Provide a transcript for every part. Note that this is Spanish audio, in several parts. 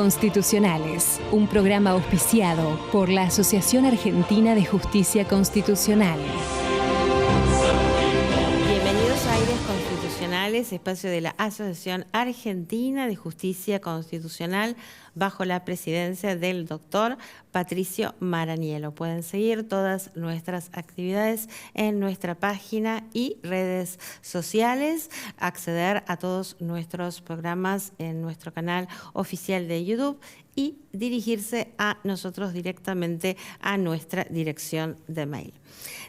Constitucionales, un programa auspiciado por la Asociación Argentina de Justicia Constitucional. Bienvenidos a Aires Constitucionales, espacio de la Asociación Argentina de Justicia Constitucional, bajo la presidencia del doctor Patricio Maraniello. Pueden seguir todas nuestras actividades en nuestra página y redes sociales, acceder a todos nuestros programas en nuestro canal oficial de YouTube y dirigirse a nosotros directamente a nuestra dirección de mail.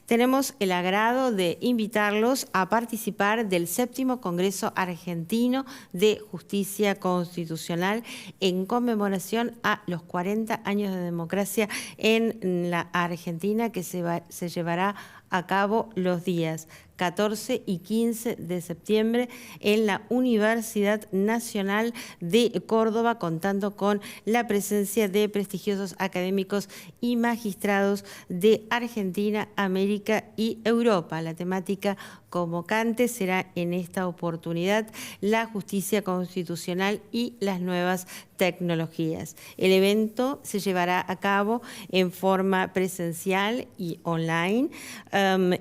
Tenemos el agrado de invitarlos a participar del 7º Congreso Argentino de Justicia Constitucional en conmemoración a los 40 años de democracia en la Argentina, que se llevará a cabo los días 14 y 15 de septiembre en la Universidad Nacional de Córdoba, contando con la presencia de prestigiosos académicos y magistrados de Argentina, América y Europa. La temática convocante será en esta oportunidad la justicia constitucional y las nuevas tecnologías. El evento se llevará a cabo en forma presencial y online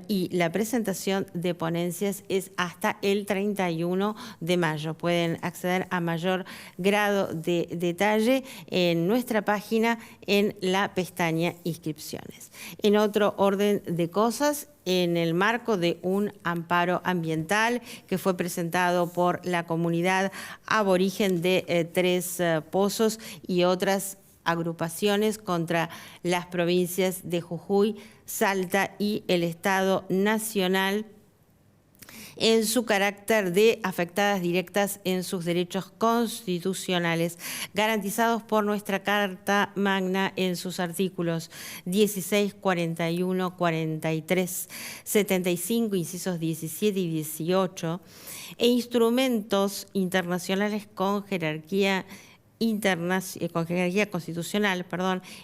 y la presentación de ponencias es hasta el 31 de mayo. Pueden acceder a mayor grado de detalle en nuestra página en la pestaña Inscripciones. En otro orden de cosas, en el marco de un amparo ambiental que fue presentado por la comunidad aborigen de Tres Pozos y otras agrupaciones contra las provincias de Jujuy, Salta y el Estado Nacional, en su carácter de afectadas directas en sus derechos constitucionales, garantizados por nuestra Carta Magna en sus artículos 16, 41, 43, 75, incisos 17 y 18, e instrumentos internacionales con jerarquía constitucional,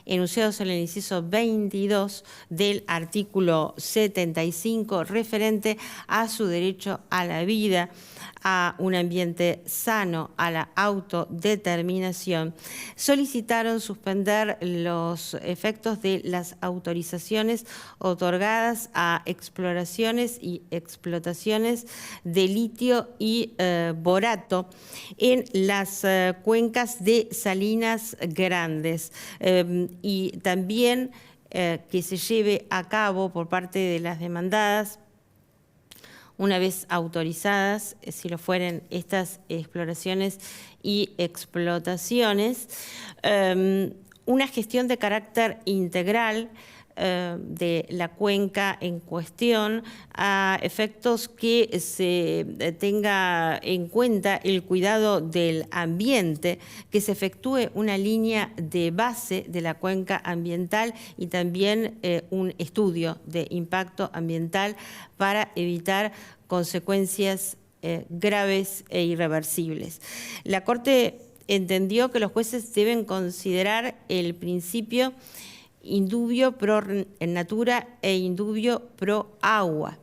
enunciados en el inciso 22 del artículo 75, referente a su derecho a la vida, a un ambiente sano, a la autodeterminación, solicitaron suspender los efectos de las autorizaciones otorgadas a exploraciones y explotaciones de litio y borato en las cuencas de Salinas Grandes y también que se lleve a cabo por parte de las demandadas, una vez autorizadas, si lo fueren estas exploraciones y explotaciones, una gestión de carácter integral de la cuenca en cuestión, a efectos que se tenga en cuenta el cuidado del ambiente, que se efectúe una línea de base de la cuenca ambiental y también un estudio de impacto ambiental para evitar consecuencias graves e irreversibles. La Corte entendió que los jueces deben considerar el principio indubio pro natura e indubio pro agua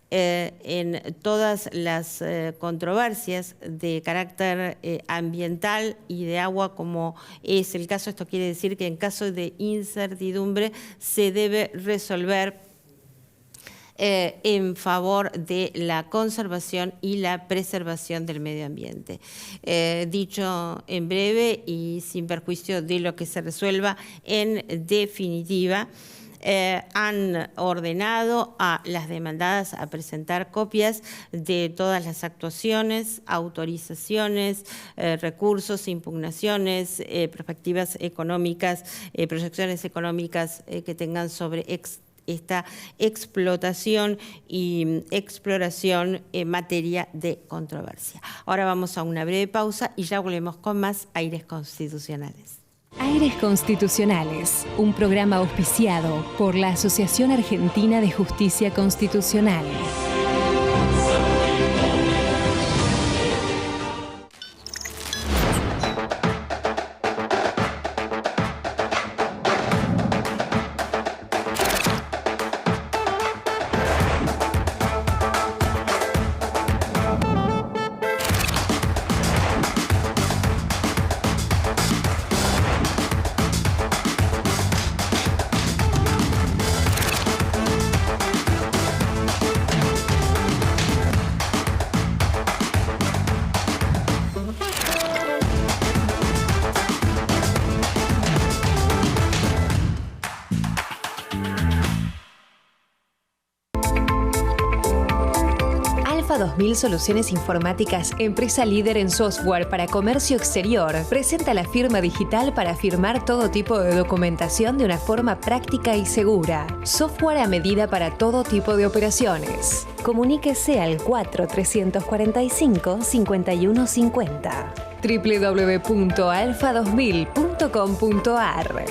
en todas las controversias de carácter ambiental y de agua, como es el caso. Esto quiere decir que en caso de incertidumbre se debe resolver en favor de la conservación y la preservación del medio ambiente. Dicho en breve y sin perjuicio de lo que se resuelva, en definitiva, han ordenado a las demandadas a presentar copias de todas las actuaciones, autorizaciones, recursos, impugnaciones, perspectivas económicas, proyecciones económicas que tengan sobre esta explotación y exploración en materia de controversia. Ahora vamos a una breve pausa y ya volvemos con más Aires Constitucionales. Aires Constitucionales, un programa auspiciado por la Asociación Argentina de Justicia Constitucional. Alfa 2000 Soluciones Informáticas, empresa líder en software para comercio exterior, presenta la firma digital para firmar todo tipo de documentación de una forma práctica y segura. Software a medida para todo tipo de operaciones. Comuníquese al 4345-5150. www.alfa2000.com.ar.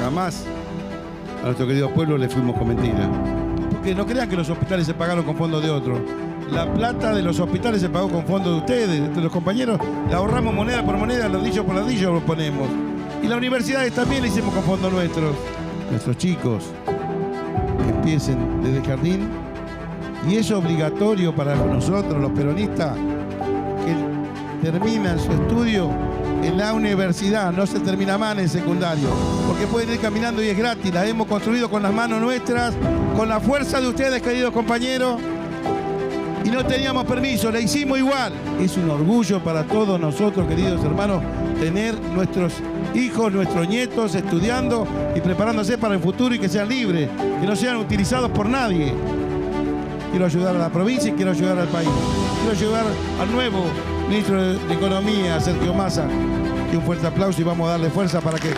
Jamás a nuestro querido pueblo le fuimos con mentira. Porque no crean que los hospitales se pagaron con fondos de otros. La plata de los hospitales se pagó con fondos de ustedes, de los compañeros. La ahorramos moneda por moneda, ladrillo por ladrillo lo ponemos. Y las universidades también la hicimos con fondos nuestros. Nuestros chicos que empiecen desde jardín. Y es obligatorio para nosotros, los peronistas, que terminan su estudio en la universidad, no se termina más en el secundario, porque pueden ir caminando y es gratis, la hemos construido con las manos nuestras, con la fuerza de ustedes, queridos compañeros, y no teníamos permiso, la hicimos igual. Es un orgullo para todos nosotros, queridos hermanos, tener nuestros hijos, nuestros nietos estudiando y preparándose para el futuro y que sean libres, que no sean utilizados por nadie. Quiero ayudar a la provincia y quiero ayudar al país. Quiero ayudar al nuevo ministro de Economía, Sergio Massa. Y un fuerte aplauso y vamos a darle fuerza para que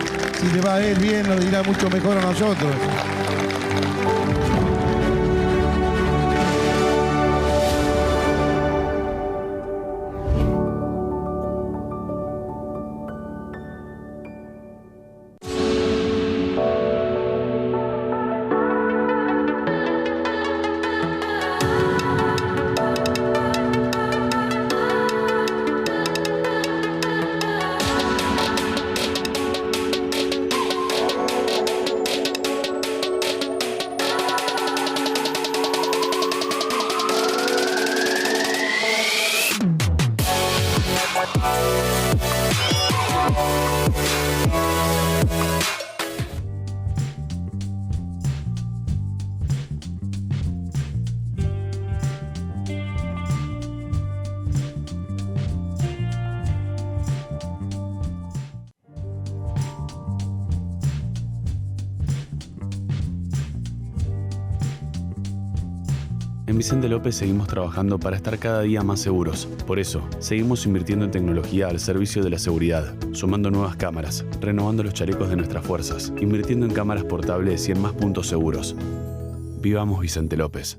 si le va a él bien nos dirá mucho mejor a nosotros. En Vicente López seguimos trabajando para estar cada día más seguros. Por eso, seguimos invirtiendo en tecnología al servicio de la seguridad, sumando nuevas cámaras, renovando los chalecos de nuestras fuerzas, invirtiendo en cámaras portables y en más puntos seguros. Vivamos Vicente López.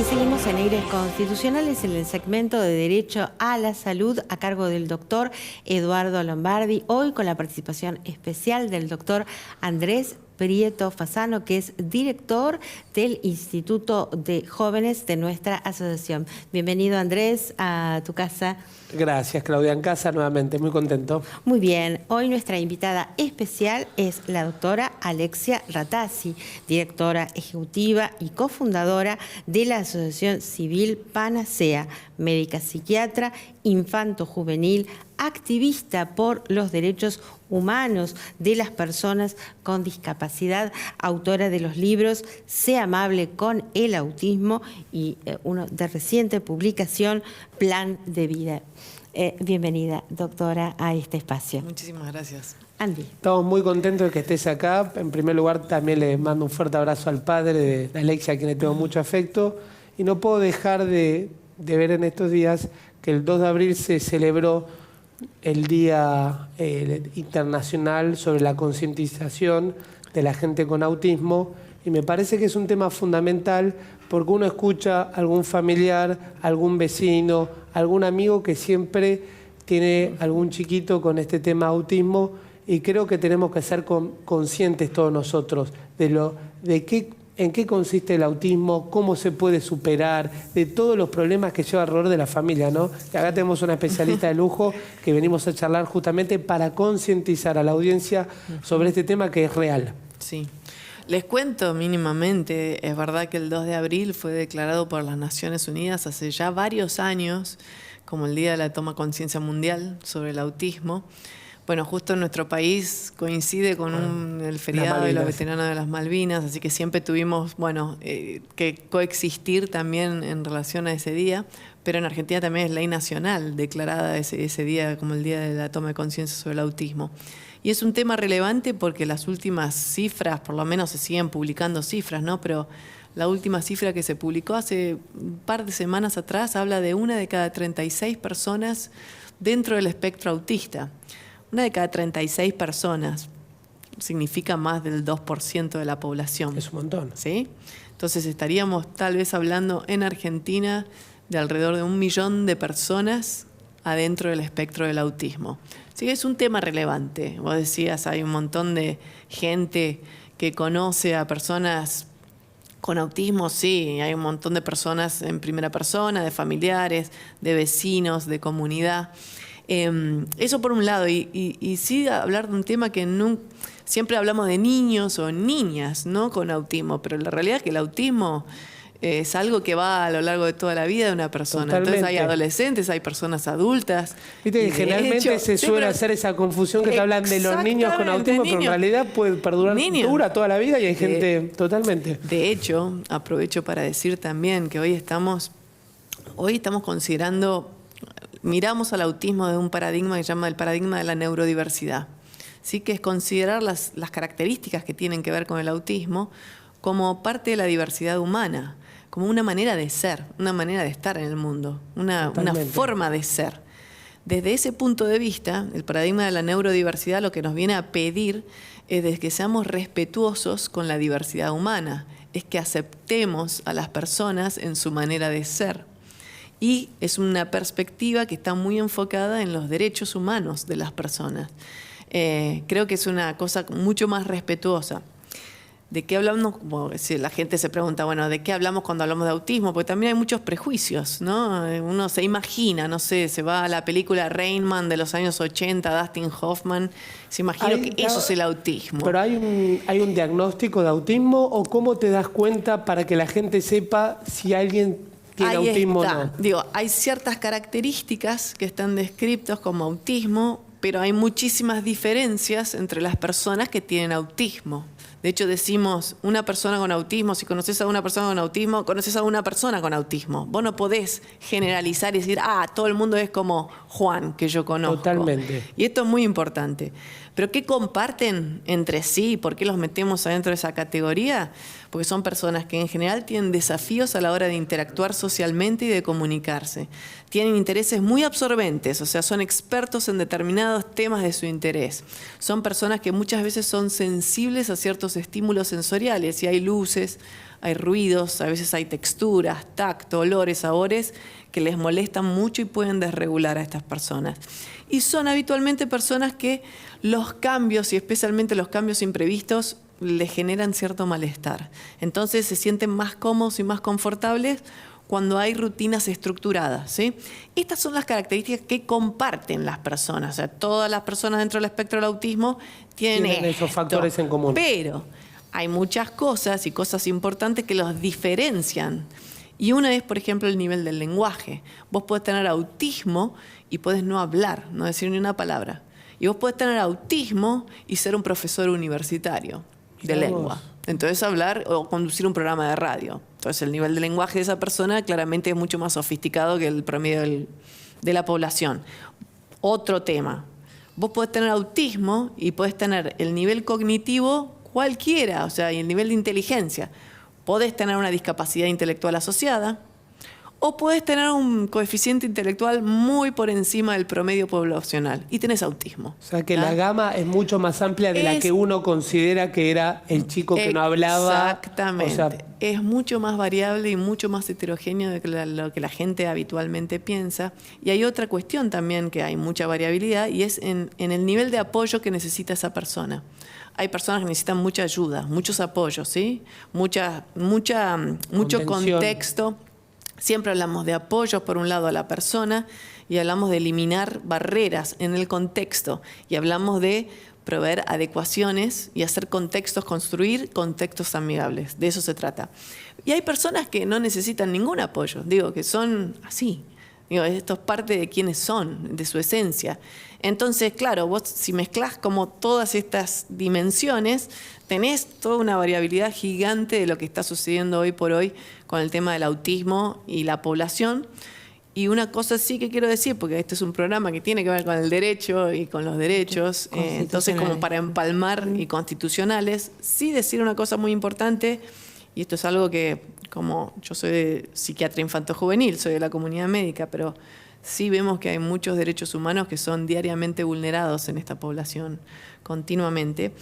Seguimos en Aires Constitucionales en el segmento de Derecho a la Salud a cargo del doctor Eduardo Lombardi, hoy con la participación especial del doctor Andrés Prieto Fasano, que es director del Instituto de Jóvenes de nuestra asociación. Bienvenido, Andrés, a tu casa. Gracias, Claudia, en casa nuevamente, muy contento. Muy bien, hoy nuestra invitada especial es la doctora Alexia Ratazzi, directora ejecutiva y cofundadora de la Asociación Civil Panacea, médica psiquiatra, infanto-juvenil, activista por los derechos humanos de las personas con discapacidad, autora de los libros Sé amable con el autismo y uno de reciente publicación, Plan de Vida. Bienvenida, doctora, a este espacio. Muchísimas gracias. Andy. Estamos muy contentos de que estés acá. En primer lugar, también le mando un fuerte abrazo al padre de Alexia, a quien le tengo mucho afecto. Y no puedo dejar de ver en estos días que el 2 de abril se celebró el Día Internacional sobre la concientización de la gente con autismo, y me parece que es un tema fundamental porque uno escucha a algún familiar, algún vecino, algún amigo que siempre tiene algún chiquito con este tema de autismo, y creo que tenemos que ser conscientes todos nosotros en qué consiste el autismo, cómo se puede superar, de todos los problemas que lleva alrededor de la familia, ¿no? Y acá tenemos una especialista de lujo que venimos a charlar justamente para concientizar a la audiencia sobre este tema que es real. Sí. Les cuento mínimamente, es verdad que el 2 de abril fue declarado por las Naciones Unidas hace ya varios años como el Día de la Toma de Conciencia Mundial sobre el autismo. Bueno, justo en nuestro país coincide con el feriado de los veteranos de las Malvinas, así que siempre tuvimos, que coexistir también en relación a ese día, pero en Argentina también es ley nacional declarada ese día como el Día de la Toma de Conciencia sobre el autismo. Y es un tema relevante porque las últimas cifras, por lo menos se siguen publicando cifras, ¿no? Pero la última cifra que se publicó hace un par de semanas atrás habla de 1 de cada 36 personas dentro del espectro autista. 1 de cada 36 personas significa más del 2% de la población. Es un montón. ¿Sí? Entonces estaríamos tal vez hablando en Argentina de alrededor de 1 millón de personas adentro del espectro del autismo. Así que es un tema relevante. Vos decías, hay un montón de gente que conoce a personas con autismo, sí, hay un montón de personas en primera persona, de familiares, de vecinos, de comunidad. Eso por un lado, y sí hablar de un tema que siempre hablamos de niños o niñas, ¿no? Con autismo, pero la realidad es que el autismo es algo que va a lo largo de toda la vida de una persona. Totalmente. Entonces hay adolescentes, hay personas adultas. Viste que generalmente se suele hacer esa confusión que te hablan de los niños con autismo, pero en realidad puede perdurar, dura toda la vida y hay gente totalmente. De hecho, aprovecho para decir también que hoy estamos considerando, miramos al autismo de un paradigma que se llama el paradigma de la neurodiversidad. ¿Sí? Que es considerar las características que tienen que ver con el autismo como parte de la diversidad humana, como una manera de ser, una manera de estar en el mundo, una forma de ser. Desde ese punto de vista, el paradigma de la neurodiversidad lo que nos viene a pedir es de que seamos respetuosos con la diversidad humana, es que aceptemos a las personas en su manera de ser. Y es una perspectiva que está muy enfocada en los derechos humanos de las personas. Creo que es una cosa mucho más respetuosa. ¿De qué hablamos? Como si la gente se pregunta, bueno, ¿de qué hablamos cuando hablamos de autismo? Porque también hay muchos prejuicios, ¿no? Uno se imagina, no sé, se va a la película Rain Man de los años 80, Dustin Hoffman, se imagina que eso es el autismo. ¿Pero hay un diagnóstico de autismo o cómo te das cuenta para que la gente sepa si alguien tiene autismo o no? Digo, hay ciertas características que están descritas como autismo, pero hay muchísimas diferencias entre las personas que tienen autismo. De hecho, decimos, una persona con autismo, si conoces a una persona con autismo, conoces a una persona con autismo. Vos no podés generalizar y decir, todo el mundo es como Juan, que yo conozco. Totalmente. Y esto es muy importante. ¿Pero qué comparten entre sí? ¿Por qué los metemos adentro de esa categoría? Porque son personas que en general tienen desafíos a la hora de interactuar socialmente y de comunicarse. Tienen intereses muy absorbentes, o sea, son expertos en determinados temas de su interés. Son personas que muchas veces son sensibles a ciertos estímulos sensoriales, y hay luces, hay ruidos, a veces hay texturas, tacto, olores, sabores que les molestan mucho y pueden desregular a estas personas. Y son habitualmente personas que los cambios, y especialmente los cambios imprevistos, les generan cierto malestar. Entonces se sienten más cómodos y más confortables cuando hay rutinas estructuradas, ¿sí? Estas son las características que comparten las personas. O sea, todas las personas dentro del espectro del autismo tienen esos factores en común. Pero hay muchas cosas y cosas importantes que los diferencian. Y una es, por ejemplo, el nivel del lenguaje. Vos podés tener autismo y podés no hablar, no decir ni una palabra. Y vos podés tener autismo y ser un profesor universitario de lengua. Entonces hablar o conducir un programa de radio. Entonces el nivel de lenguaje de esa persona claramente es mucho más sofisticado que el promedio de la población. Otro tema. Vos podés tener autismo y podés tener el nivel cognitivo cualquiera, o sea, y el nivel de inteligencia. Podés tener una discapacidad intelectual asociada o podés tener un coeficiente intelectual muy por encima del promedio poblacional y tenés autismo. O sea que la gama es mucho más amplia de la que uno considera que era el chico que no hablaba. Exactamente. O sea, es mucho más variable y mucho más heterogéneo de lo que la gente habitualmente piensa. Y hay otra cuestión también que hay mucha variabilidad y es en el nivel de apoyo que necesita esa persona. Hay personas que necesitan mucha ayuda, muchos apoyos, ¿sí? Mucho contexto. Siempre hablamos de apoyo, por un lado, a la persona y hablamos de eliminar barreras en el contexto y hablamos de proveer adecuaciones y hacer contextos, construir contextos amigables. De eso se trata. Y hay personas que no necesitan ningún apoyo, digo, que son así. Digo, esto es parte de quiénes son, de su esencia. Entonces, claro, vos si mezclás como todas estas dimensiones, tenés toda una variabilidad gigante de lo que está sucediendo hoy por hoy con el tema del autismo y la población. Y una cosa sí que quiero decir, porque este es un programa que tiene que ver con el derecho y con los derechos, entonces como para empalmar y constitucionales, sí decir una cosa muy importante, y esto es algo que, como yo soy de psiquiatra infanto-juvenil, soy de la comunidad médica, pero sí vemos que hay muchos derechos humanos que son diariamente vulnerados en esta población, continuamente.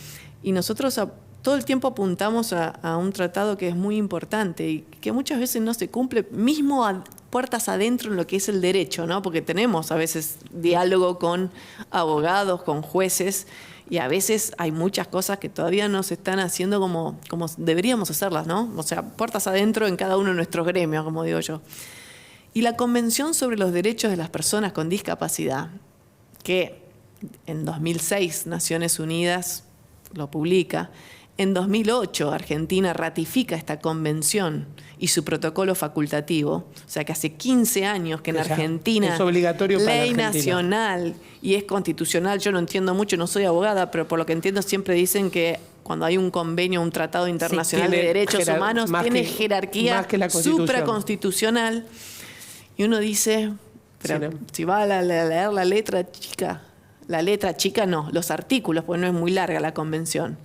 Y nosotros todo el tiempo apuntamos a un tratado que es muy importante y que muchas veces no se cumple, mismo a puertas adentro en lo que es el derecho, ¿no? Porque tenemos a veces diálogo con abogados, con jueces, y a veces hay muchas cosas que todavía no se están haciendo como deberíamos hacerlas, ¿no? O sea, puertas adentro en cada uno de nuestros gremios, como digo yo. Y la Convención sobre los Derechos de las Personas con Discapacidad, que en 2006 Naciones Unidas lo publica, en 2008 Argentina ratifica esta convención y su protocolo facultativo, o sea que hace 15 años que en Argentina es obligatorio para ley la Argentina. nacional y es constitucional. Yo no entiendo mucho, no soy abogada, pero por lo que entiendo siempre dicen que cuando hay un convenio, un tratado internacional de derechos humanos, tiene jerarquía supraconstitucional. Y uno dice, pero si va a leer la letra chica no, los artículos, porque no es muy larga la convención.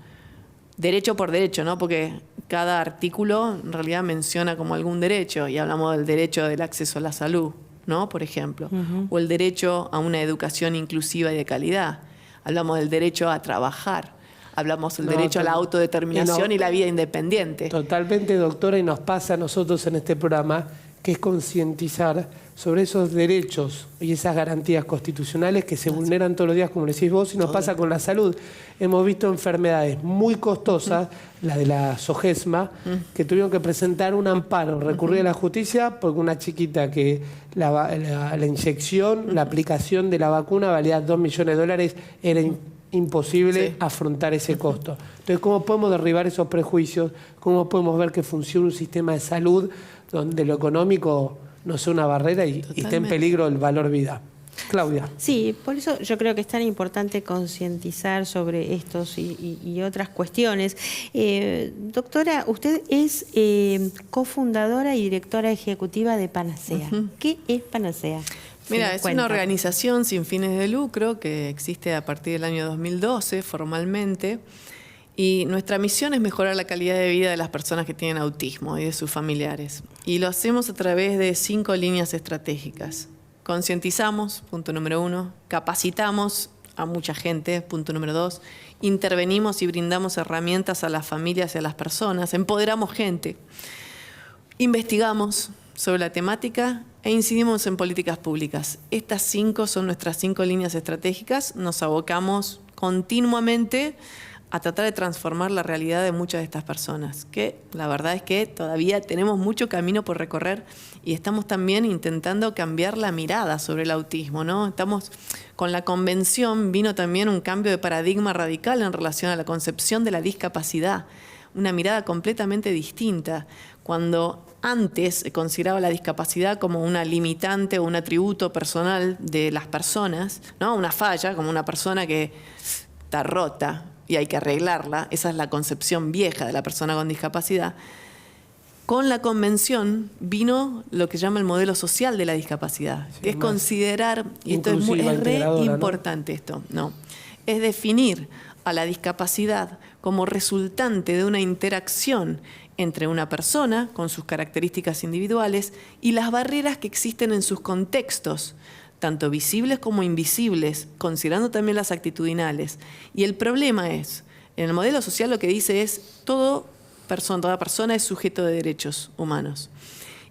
Derecho por derecho, ¿no? Porque cada artículo en realidad menciona como algún derecho, y hablamos del derecho del acceso a la salud, ¿no? Por ejemplo, o el derecho a una educación inclusiva y de calidad. Hablamos del derecho a trabajar, hablamos del derecho a la autodeterminación y la vida independiente. Totalmente, doctora, y nos pasa a nosotros en este programa, que es concientizar sobre esos derechos y esas garantías constitucionales que se vulneran todos los días, como decís vos, y nos pasa con la salud. Hemos visto enfermedades muy costosas, la de la SOGESMA, que tuvieron que presentar un amparo, recurrir a la justicia, porque una chiquita que la inyección, la aplicación de la vacuna valía $2 millones, era imposible afrontar ese costo. Entonces, ¿cómo podemos derribar esos prejuicios? ¿Cómo podemos ver que funciona un sistema de salud donde lo económico no sea una barrera y esté en peligro el valor vida? Claudia. Sí, por eso yo creo que es tan importante concientizar sobre estos y otras cuestiones. Doctora, usted es cofundadora y directora ejecutiva de Panacea. ¿Qué es Panacea? Mira, es una organización sin fines de lucro que existe a partir del año 2012 formalmente, y nuestra misión es mejorar la calidad de vida de las personas que tienen autismo y de sus familiares. Y lo hacemos a través de 5 líneas estratégicas. Concientizamos, punto número 1, capacitamos a mucha gente, punto número 2, intervenimos y brindamos herramientas a las familias y a las personas, empoderamos gente, investigamos sobre la temática e incidimos en políticas públicas. Estas 5 son nuestras 5 líneas estratégicas. Nos abocamos continuamente a tratar de transformar la realidad de muchas de estas personas, que la verdad es que todavía tenemos mucho camino por recorrer y estamos también intentando cambiar la mirada sobre el autismo, ¿no? Estamos con la convención, vino también un cambio de paradigma radical en relación a la concepción de la discapacidad, una mirada completamente distinta. Cuando antes se consideraba la discapacidad como una limitante o un atributo personal de las personas, ¿no? Una falla, como una persona que está rota y hay que arreglarla, esa es la concepción vieja de la persona con discapacidad. Con la convención vino lo que llama el modelo social de la discapacidad, que es considerar, y esto es re importante, es definir a la discapacidad como resultante de una interacción entre una persona con sus características individuales y las barreras que existen en sus contextos, tanto visibles como invisibles, considerando también las actitudinales. Y el problema es, en el modelo social lo que dice es, toda persona es sujeto de derechos humanos.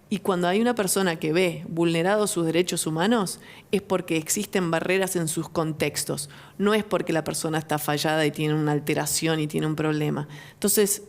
Y cuando hay una persona que ve vulnerados sus derechos humanos, es porque existen barreras en sus contextos. No es porque la persona está fallada y tiene una alteración y tiene un problema. Entonces,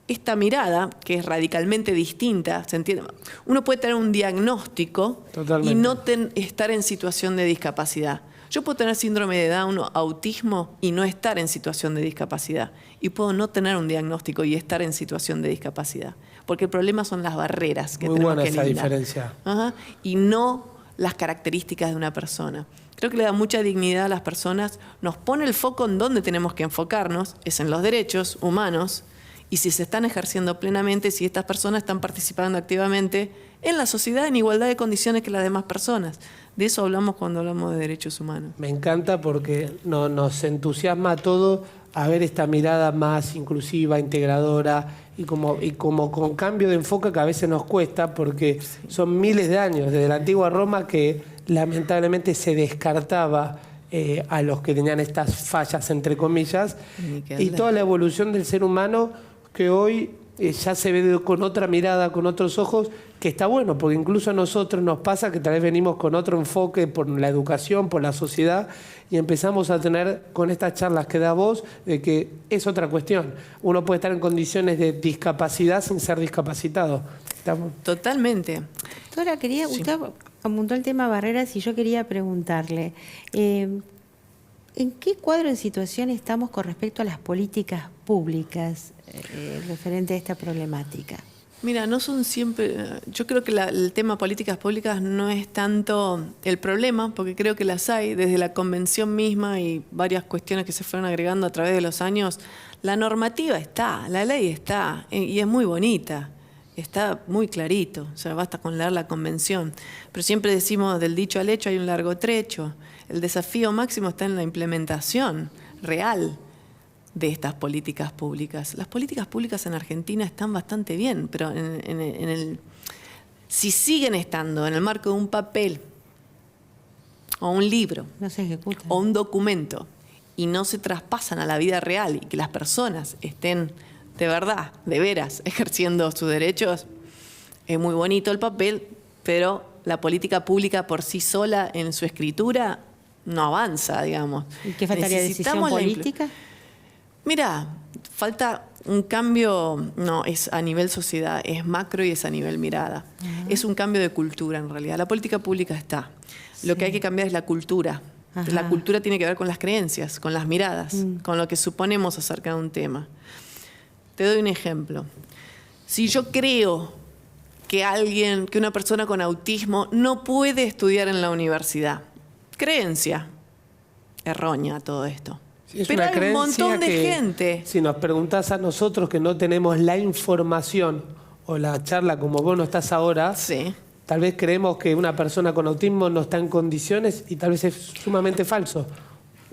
esta mirada, que es radicalmente distinta, ¿se entiende? Uno puede tener un diagnóstico y no estar en situación de discapacidad. Yo puedo tener síndrome de Down o autismo y no estar en situación de discapacidad. Y puedo no tener un diagnóstico y estar en situación de discapacidad. Porque el problema son las barreras que Muy tenemos buena que esa eliminar. diferencia. Ajá. Y no las características de una persona. Creo que le da mucha dignidad a las personas, nos pone el foco en donde tenemos que enfocarnos, es en los derechos humanos, y si se están ejerciendo plenamente, si estas personas están participando activamente en la sociedad en igualdad de condiciones que las demás personas. De eso hablamos cuando hablamos de derechos humanos. Me encanta porque nos entusiasma a todos a ver esta mirada más inclusiva, integradora y como con cambio de enfoque que a veces nos cuesta porque son miles de años desde la antigua Roma que lamentablemente se descartaba a los que tenían estas fallas, entre comillas, y toda la evolución del ser humano que hoy ya se ve con otra mirada, con otros ojos, que está bueno, porque incluso a nosotros nos pasa que tal vez venimos con otro enfoque por la educación, por la sociedad, y empezamos a tener con estas charlas que da vos, de que es otra cuestión. Uno puede estar en condiciones de discapacidad sin ser discapacitado. Totalmente. Doctora, usted apuntó el tema barreras y yo quería preguntarle, ¿en qué cuadro de situación estamos con respecto a las políticas públicas referente a esta problemática? Mira, no son siempre. Yo creo que el tema políticas públicas no es tanto el problema, porque creo que las hay desde la convención misma y varias cuestiones que se fueron agregando a través de los años. La normativa está, la ley está, y es muy bonita, está muy clarito, o sea, basta con leer la convención. Pero siempre decimos, del dicho al hecho hay un largo trecho. El desafío máximo está en la implementación real de estas políticas públicas. Las políticas públicas en Argentina están bastante bien, pero si siguen estando en el marco de un papel o un libro no se ejecutan, o un documento y no se traspasan a la vida real y que las personas estén de verdad, de veras, ejerciendo sus derechos, es muy bonito el papel, pero la política pública por sí sola en su escritura no avanza, digamos. ¿Y qué faltaría? ¿Decisión política? Mira, falta un cambio, no, es a nivel sociedad, es macro y es a nivel mirada. Uh-huh. Es un cambio de cultura en realidad. La política pública está. Sí. Lo que hay que cambiar es la cultura. Ajá. La cultura tiene que ver con las creencias, con las miradas, con lo que suponemos acerca de un tema. Te doy un ejemplo. Si yo creo que una persona con autismo no puede estudiar en la universidad, creencia errónea todo esto. Sí, pero hay un montón de gente. Si nos preguntás a nosotros que no tenemos la información o la charla como vos no estás ahora, sí. Tal vez creemos que una persona con autismo no está en condiciones y tal vez es sumamente falso.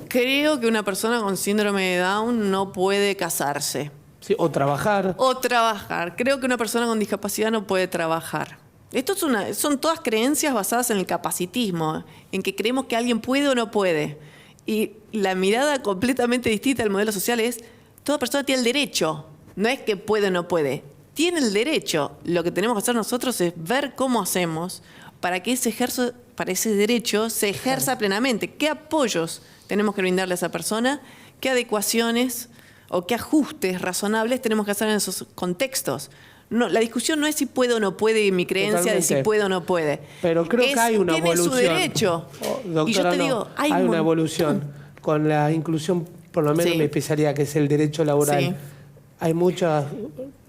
Creo que una persona con síndrome de Down no puede casarse. Sí, o trabajar. O trabajar. Creo que una persona con discapacidad no puede trabajar. Esto son todas creencias basadas en el capacitismo, en que creemos que alguien puede o no puede. Y la mirada completamente distinta del modelo social es, toda persona tiene el derecho, no es que puede o no puede, tiene el derecho. Lo que tenemos que hacer nosotros es ver cómo hacemos para que ese derecho se ejerza plenamente. ¿Qué apoyos tenemos que brindarle a esa persona? ¿Qué adecuaciones o qué ajustes razonables tenemos que hacer en esos contextos? No, la discusión no es si puede o no puede, mi creencia Totalmente. de si puede o no puede. Pero creo que hay una evolución. Tiene su derecho. Doctora, y yo te digo, hay una evolución con la inclusión, por lo menos sí. mi especialidad, que es el derecho laboral. Sí. Hay muchas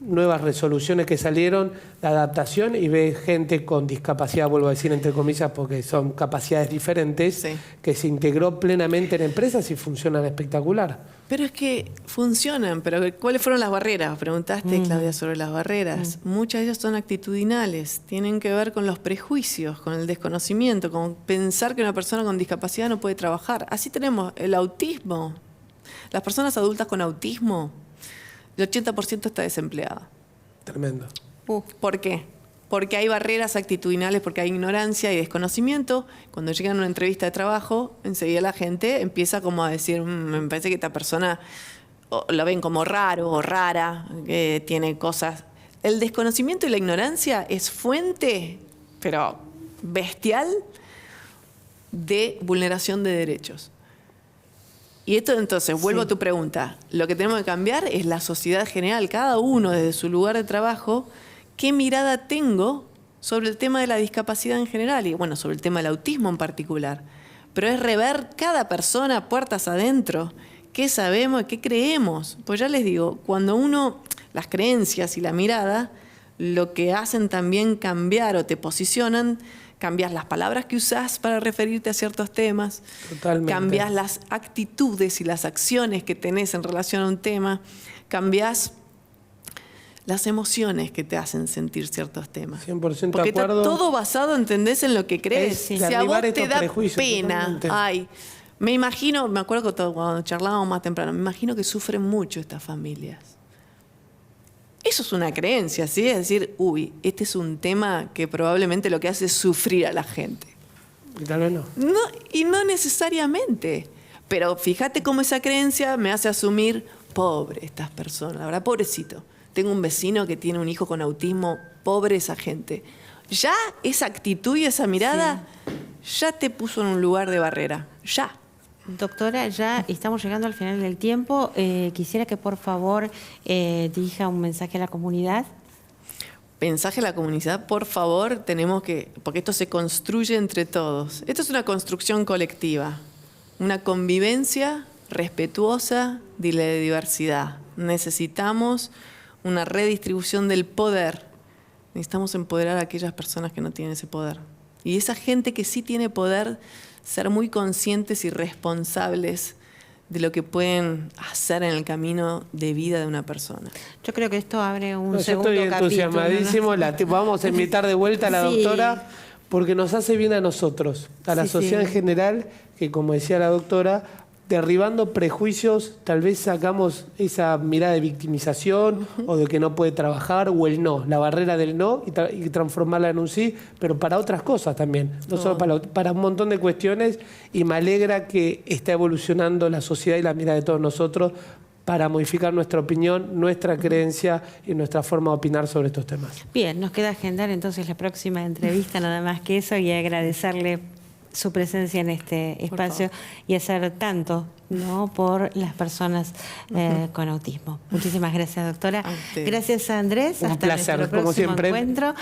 nuevas resoluciones que salieron de adaptación y ve gente con discapacidad, vuelvo a decir entre comillas, porque son capacidades diferentes, sí. que se integró plenamente en empresas y funcionan espectacular. Pero es que funcionan, pero ¿cuáles fueron las barreras? Preguntaste, Claudia, sobre las barreras. Muchas de ellas son actitudinales, tienen que ver con los prejuicios, con el desconocimiento, con pensar que una persona con discapacidad no puede trabajar. Así tenemos el autismo. Las personas adultas con autismo, el 80% está desempleada. Tremendo. ¿Por qué? Porque hay barreras actitudinales, porque hay ignorancia y desconocimiento. Cuando llegan a una entrevista de trabajo, enseguida la gente empieza como a decir, me parece que esta persona la ven como raro o rara, que tiene cosas. El desconocimiento y la ignorancia es fuente, pero bestial, de vulneración de derechos. Y esto entonces, vuelvo a tu pregunta, lo que tenemos que cambiar es la sociedad general, cada uno desde su lugar de trabajo, qué mirada tengo sobre el tema de la discapacidad en general y bueno, sobre el tema del autismo en particular. pero es rever cada persona puertas adentro. ¿Qué sabemos y qué creemos? Pues ya les digo, cuando uno, las creencias y la mirada, lo que hacen también cambiar o te posicionan, cambias las palabras que usás para referirte a ciertos temas, Totalmente. cambias las actitudes y las acciones que tenés en relación a un tema, cambias las emociones que te hacen sentir ciertos temas. 100% Porque de acuerdo. está todo basado, ¿entendés?, en lo que crees. Sí, Si a vos derribar te estos da prejuicios, pena, totalmente. ay, me imagino, me acuerdo que cuando charlábamos más temprano, me imagino que sufren mucho estas familias. Eso es una creencia, ¿sí? Es decir, uy, este es un tema que probablemente lo que hace es sufrir a la gente. Y tal vez no. Y no necesariamente. Pero fíjate cómo esa creencia me hace asumir, pobre estas personas, la verdad, pobrecito. Tengo un vecino que tiene un hijo con autismo, pobre esa gente. Ya esa actitud y esa mirada ya te puso en un lugar de barrera. Ya. Doctora, ya estamos llegando al final del tiempo. Quisiera que por favor dirija un mensaje a la comunidad. Mensaje a la comunidad, por favor, tenemos que, porque esto se construye entre todos. Esto es una construcción colectiva, una convivencia respetuosa de la diversidad. Necesitamos una redistribución del poder. Necesitamos empoderar a aquellas personas que no tienen ese poder. Y esa gente que sí tiene poder, ser muy conscientes y responsables de lo que pueden hacer en el camino de vida de una persona. Yo creo que esto abre un Yo segundo estoy entusiasmadísimo. capítulo, ¿no? Vamos a invitar de vuelta a la Sí. doctora porque nos hace bien a nosotros, a la Sí, sociedad sí. en general, que como decía la doctora, derribando prejuicios, tal vez sacamos esa mirada de victimización o de que no puede trabajar o el no, la barrera del no y transformarla en un sí, pero para otras cosas también, no solo para un montón de cuestiones, y me alegra que está evolucionando la sociedad y la mirada de todos nosotros para modificar nuestra opinión, nuestra creencia y nuestra forma de opinar sobre estos temas. Bien, nos queda agendar entonces la próxima entrevista, nada más que eso, y agradecerle su presencia en este espacio y hacer tanto, ¿no?, por las personas con autismo. Muchísimas gracias, doctora. Gracias, Andrés. Un Hasta placer, nuestro como próximo siempre. encuentro.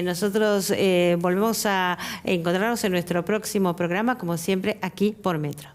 Nosotros volvemos a encontrarnos en nuestro próximo programa, como siempre, aquí por Metro.